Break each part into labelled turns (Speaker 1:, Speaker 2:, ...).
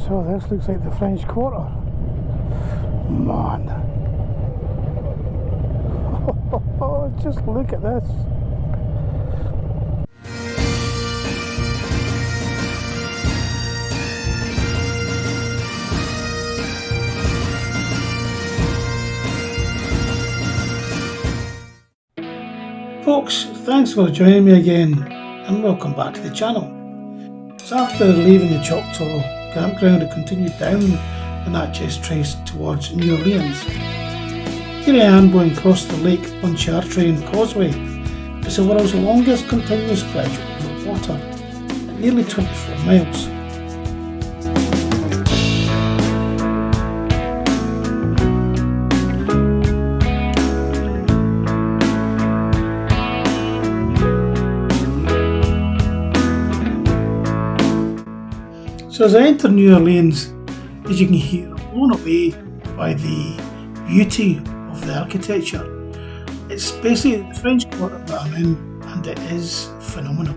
Speaker 1: So this looks like the French Quarter. Man. Just look at this. Folks, thanks for joining me again and welcome back to the channel. So after leaving the Choctaw campground, I continued down the Natchez Trace towards New Orleans. Here I am going across the Lake Pontchartrain Causeway. It's the world's longest continuous bridge over water at nearly 24 miles. So as I enter New Orleans, as you can hear, I'm blown away by the beauty of the architecture. It's basically the French Quarter that I'm in, and it is phenomenal.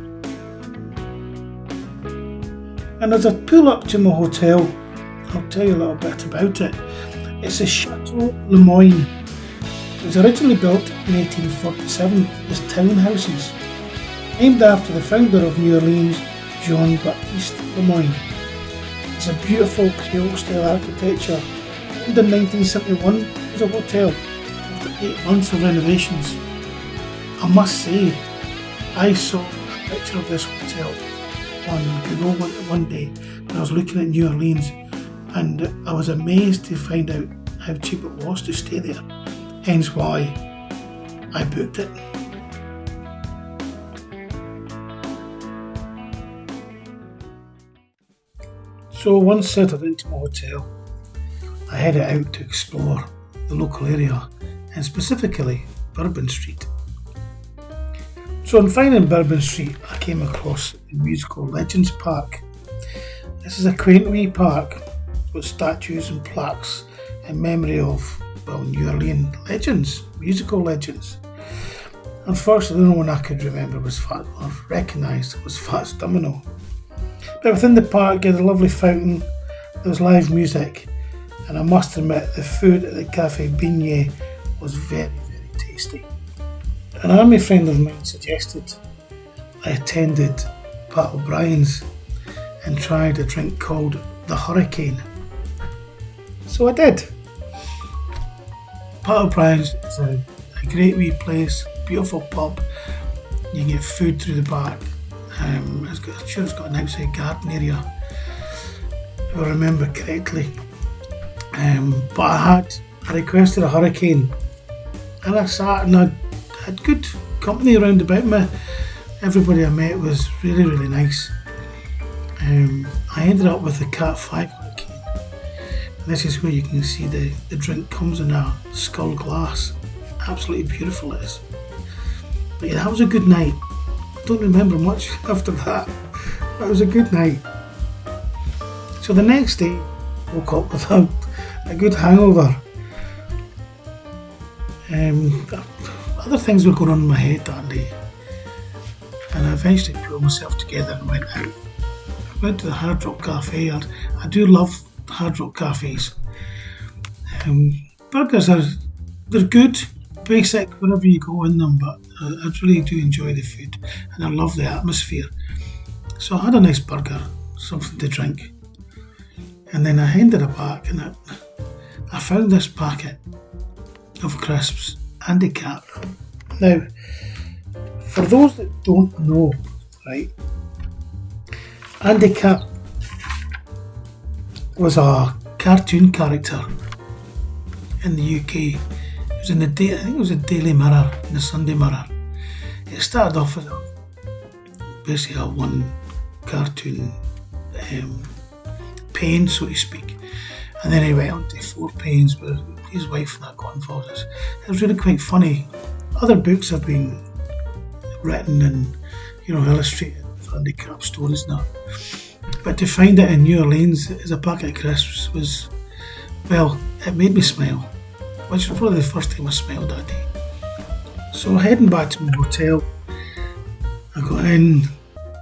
Speaker 1: And as I pull up to my hotel, I'll tell you a little bit about it. It's a Chateau Lemoyne. It was originally built in 1847 as townhouses, named after the founder of New Orleans, Jean-Baptiste Lemoyne. It's a beautiful Creole style architecture, and in 1971 as a hotel after 8 months of renovations. I must say, I saw a picture of this hotel on Google one day when I was looking at New Orleans, and I was amazed to find out how cheap it was to stay there, hence why I booked it. So once settled into my hotel, I headed out to explore the local area, and specifically Bourbon Street. So in finding Bourbon Street, I came across the Musical Legends Park. This is a quaint wee park with statues and plaques in memory of, New Orleans legends, musical legends. Unfortunately, the only one I could remember or recognised was Fats Domino. But within the park, you had a lovely fountain, there was live music, and I must admit the food at the Café Beignet was very, very tasty. An army friend of mine suggested I attended Pat O'Brien's and tried a drink called the Hurricane. So I did. Pat O'Brien's is a great wee place, beautiful pub. You can get food through the back. I'm sure it's got an outside garden area, if I remember correctly. But I requested a Hurricane, and I sat and I had good company around about me. Everybody I met was really, really nice. I ended up with the Cat 5 Hurricane. And this is where you can see the drink comes in a skull glass. Absolutely beautiful it is. But yeah, that was a good night. I don't remember much after that, but it was a good night. So the next day, I woke up with a good hangover. Other things were going on in my head that day, and I eventually pulled myself together and went out. I went to the Hard Rock Cafe. I do love Hard Rock Cafes. Burgers they're good, basic, wherever you go in them, but I really do enjoy the food and I love the atmosphere. So I had a nice burger, something to drink, and then I handed it back, and I found this packet of crisps, Andy Cap. Now, for those that don't know, right, Andy Cap was a cartoon character in the UK. It was in I think it was the Daily Mirror and the Sunday Mirror. It started off as basically a one cartoon pane, so to speak, and then he went on to 4 panes where his wife and that got involved. It was really quite funny. Other books have been written and illustrated with Andy Cap stories now, but to find it in New Orleans as a packet of crisps was, it made me smile, which was probably the first time I smiled that day. So heading back to my hotel, I got in,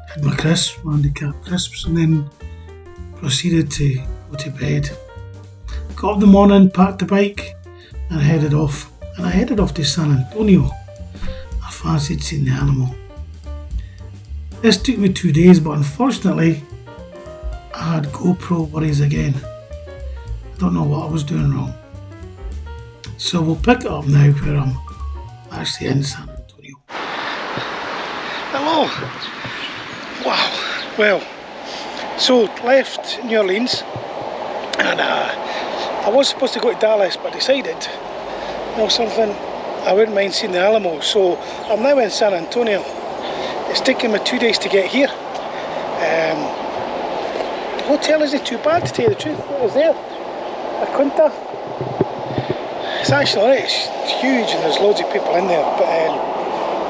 Speaker 1: had my crisps, my Andy Cap crisps, and then proceeded to go to bed. Got up in the morning, parked the bike and headed off. And I headed off to San Antonio. I fancied seeing the animal. This took me 2 days, but unfortunately I had GoPro worries again. I don't know what I was doing wrong. So we'll pick it up now where I'm actually in San Antonio. Hello! Wow, well, so left New Orleans and I was supposed to go to Dallas, but decided, you know something, I wouldn't mind seeing the Alamo. So I'm now in San Antonio. It's taken me 2 days to get here. The hotel isn't too bad, to tell you the truth. What was there? A Quinta. It's actually alright, it's huge and there's loads of people in there. But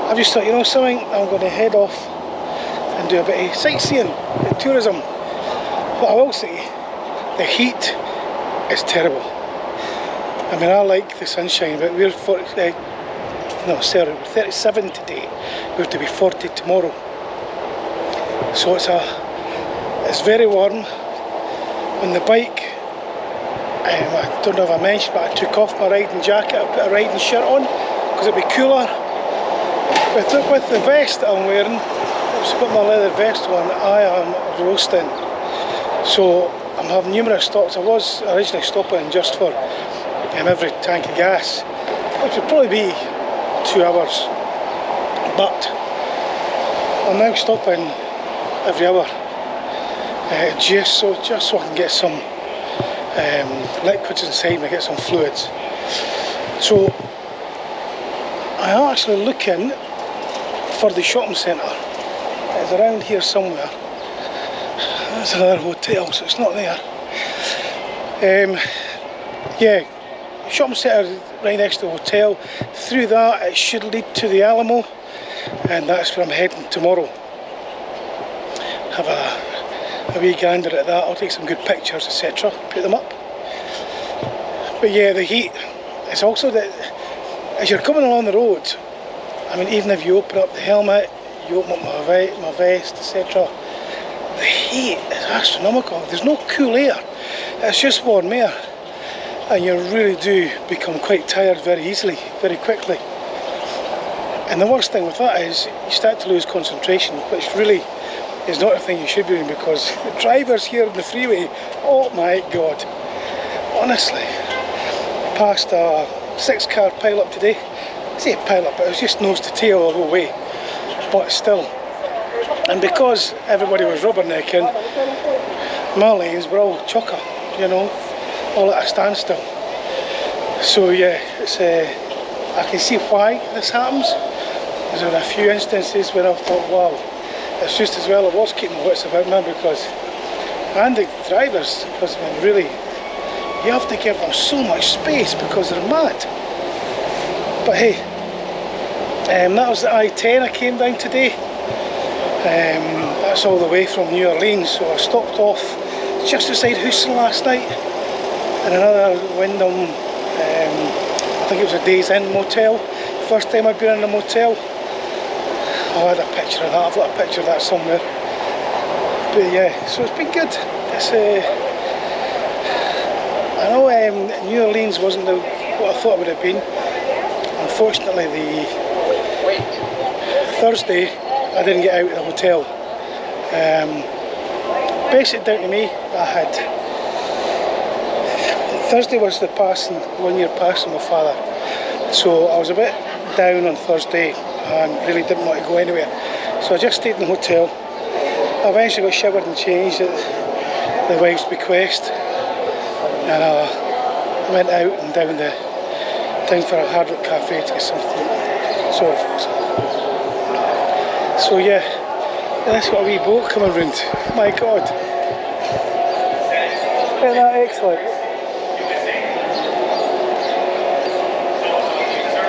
Speaker 1: I've just thought, you know something, I'm going to head off and do a bit of sightseeing and tourism. But I will say, the heat is terrible. I mean, I like the sunshine, but we're 37 today. We have to be 40 tomorrow. So it's very warm. On the bike, I don't know if I mentioned, but I took off my riding jacket, I put a riding shirt on because it'd be cooler. With the vest that I'm wearing, I've got my leather vest on, I am roasting. So I'm having numerous stops. I was originally stopping just for every tank of gas, which would probably be 2 hours, but I'm now stopping every hour, just so I can get some liquids inside me, get some fluids. So I'm actually looking for the shopping centre. It's around here somewhere. That's another hotel, so it's not there. Yeah, shopping centre right next to the hotel. Through that it should lead to the Alamo, and that's where I'm heading tomorrow. Have a wee gander at that. I'll take some good pictures, etc. Put them up. But yeah, the heat. It's also that as you're coming along the road, I mean, even if you open up the helmet, you open up my vest, etc., the heat is astronomical. There's no cool air. It's just warm air. And you really do become quite tired very easily, very quickly. And the worst thing with that is you start to lose concentration, which really is not a thing you should be doing, because the drivers here on the freeway, oh my god, honestly, passed a 6-car pile-up today. I say a pile-up, but it was just nose to tail the whole way, but still. And because everybody was rubbernecking, my lanes were all chocker, you know, all at a standstill. So yeah, it's I can see why this happens. There's been a few instances where I've thought, wow, it's just as well I was keeping my wits about me, because, and the drivers, because I mean, really, you have to give them so much space because they're mad. But hey, that was the I-10 I came down today. That's all the way from New Orleans, so I stopped off just outside Houston last night in another Wyndham, I think it was a Days Inn motel. First time I'd been in a motel. I had a picture of that, I've got a picture of that somewhere. But yeah, so it's been good. It's I know New Orleans wasn't what I thought it would have been. Unfortunately, the Thursday I didn't get out of the hotel. Basically down to me, I had Thursday was the 1 year passing my father, so I was a bit down on Thursday and really didn't want to go anywhere, so I just stayed in the hotel. I eventually got showered and changed at the wife's bequest, and I went out and down for a Hard Rock Cafe to get something. So yeah, that's got a wee boat coming round. My god, isn't that excellent?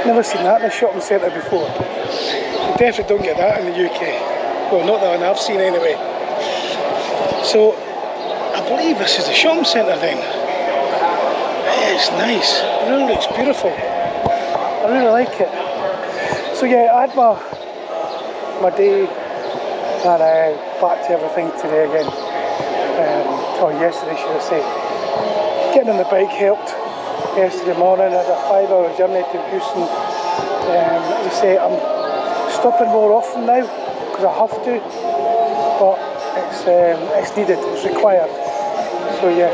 Speaker 1: Never seen that in a shopping centre before. You definitely don't get that in the UK. Well, not that one I've seen anyway. So, I believe this is the shopping centre then. It's nice. It really looks beautiful. I really like it. So yeah, I had my day and back to everything today again. or yesterday should I say. Getting on the bike helped yesterday morning. I had a 5-hour journey to Houston. As I say, I'm stopping more often now because I have to, but it's needed, it's required. So yeah.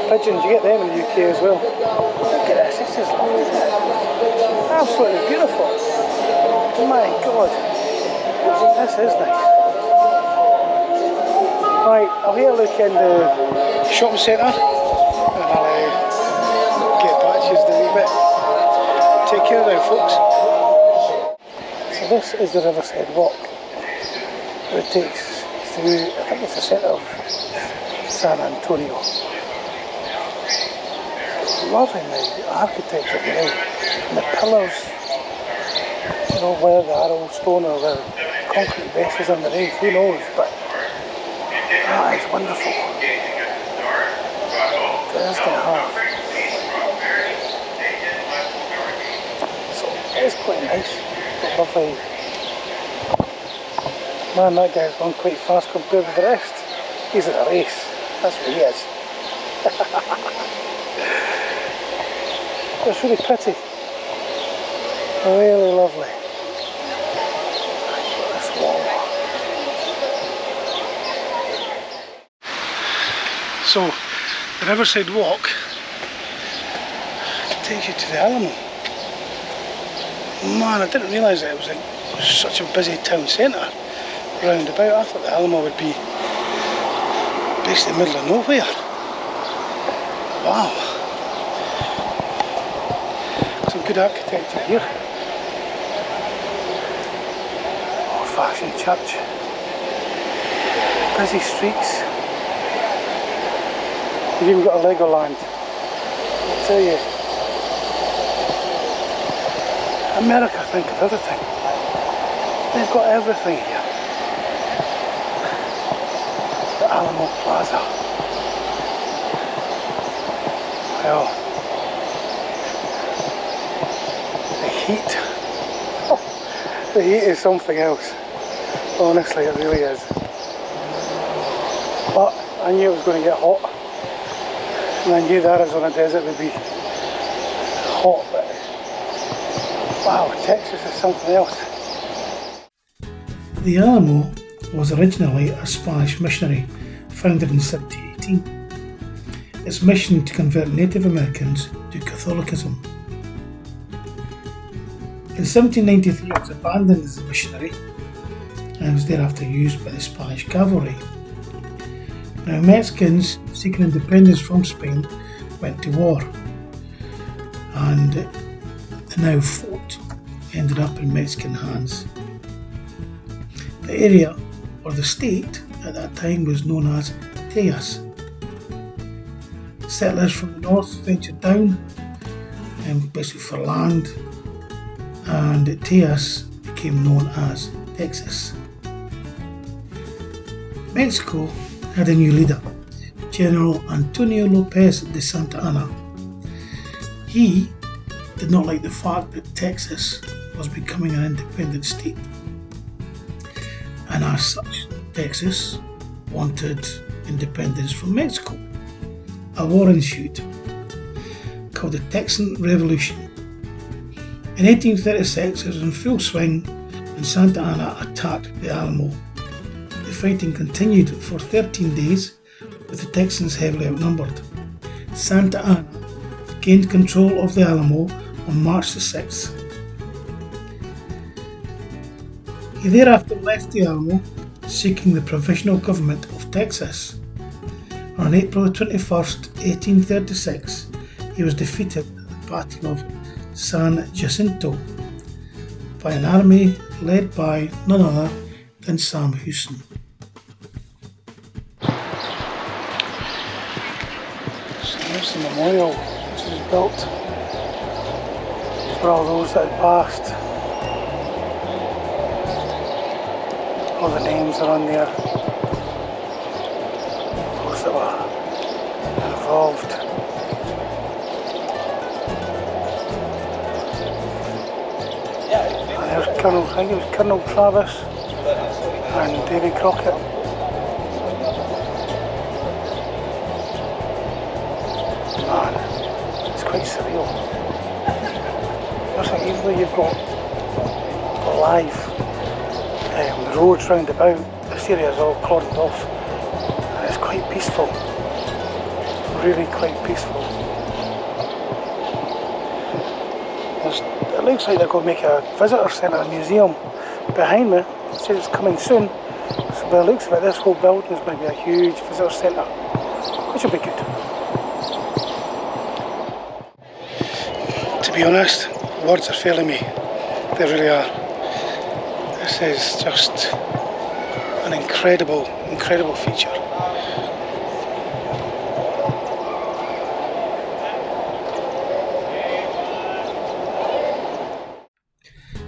Speaker 1: Pigeons, you get them in the UK as well. Look at this, this is lovely, isn't it? Absolutely beautiful. My God, this is nice. Right, I'll have a look in the shopping centre and I'll get back to you in a wee bit. Take care now, folks. So this is the Riverside Walk. It takes through, I think it's the centre of San Antonio. Loving the architecture, you know, and the pillars, you know, whether they are all stone or the concrete bases underneath, who knows, but that is wonderful. It is quite hard. So it is quite nice, but lovely. Man, that guy's gone quite fast compared with the rest. He's in a race, that's what he is. It's really pretty, really lovely. This wall. So, the Riverside Walk takes you to the Alamo. Man, I didn't realise that it was such a busy town centre round about. I thought the Alamo would be basically the middle of nowhere. Wow. Good architecture here. Old fashioned church. Busy streets. You've even got a Legoland. I'll tell you. America think of everything. They've got everything here. The Alamo Plaza. Well, heat. Oh, the heat is something else. Honestly, it really is. But I knew it was going to get hot. And I knew the Arizona desert would be hot, but wow, Texas is something else. The Alamo was originally a Spanish missionary founded in 1718. Its mission to convert Native Americans to Catholicism. In 1793 it was abandoned as a missionary and was thereafter used by the Spanish cavalry. Now Mexicans seeking independence from Spain went to war, and the now fort ended up in Mexican hands. The area, or the state, at that time was known as Texas. Settlers from the north ventured down, basically for land, and Texas became known as Texas. Mexico had a new leader, General Antonio Lopez de Santa Anna. He did not like the fact that Texas was becoming an independent state, and as such, Texas wanted independence from Mexico. A war ensued, called the Texan Revolution. In 1836, it was in full swing and Santa Anna attacked the Alamo. The fighting continued for 13 days with the Texans heavily outnumbered. Santa Anna gained control of the Alamo on March the 6th. He thereafter left the Alamo, seeking the provisional government of Texas. On April 21st, 1836, he was defeated at the Battle of San Jacinto by an army led by none other than Sam Houston. So there's the memorial which was built for all those that had passed. All the names are on there. Those that were involved. And there's Colonel, I think it was Colonel Travis and Davy Crockett. quite surreal. Looks like even though you've got live roads round about, this area is all cordoned off, and it's quite peaceful, really quite peaceful. It looks like they're going to make a visitor centre museum behind me. It says it's coming soon, so by the looks of it, this whole building is going to be a huge visitor centre, which will be good. To be honest, words are failing me, they really are. This is just an incredible feature.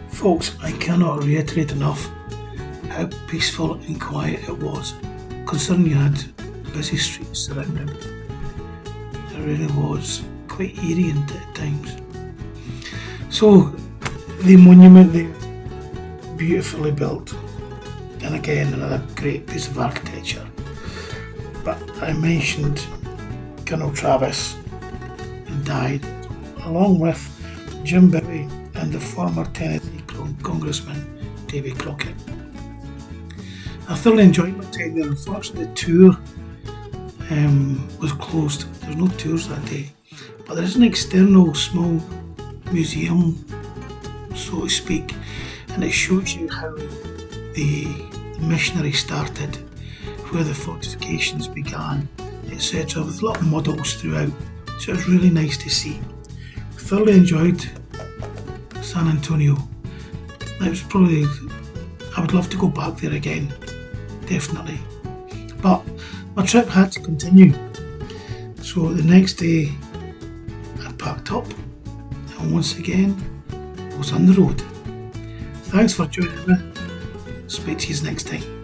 Speaker 1: Folks, I cannot reiterate enough how peaceful and quiet it was, considering you had busy streets surrounding. It really was quite eerie at times. So, the monument there, beautifully built, and again another great piece of architecture. But I mentioned Colonel Travis died, along with Jim Bowie and the former Tennessee Congressman Davy Crockett. I thoroughly enjoyed my time there. Unfortunately, the tour was closed. There were no tours that day, but there is an external small museum, so to speak, and it shows you how the missionary started, where the fortifications began, etc., with little models throughout. So it was really nice to see. Thoroughly enjoyed San Antonio. That was probably, I would love to go back there again, definitely. But my trip had to continue. So the next day I packed up and once again I was on the road. Thanks for joining me. Speak to you next time.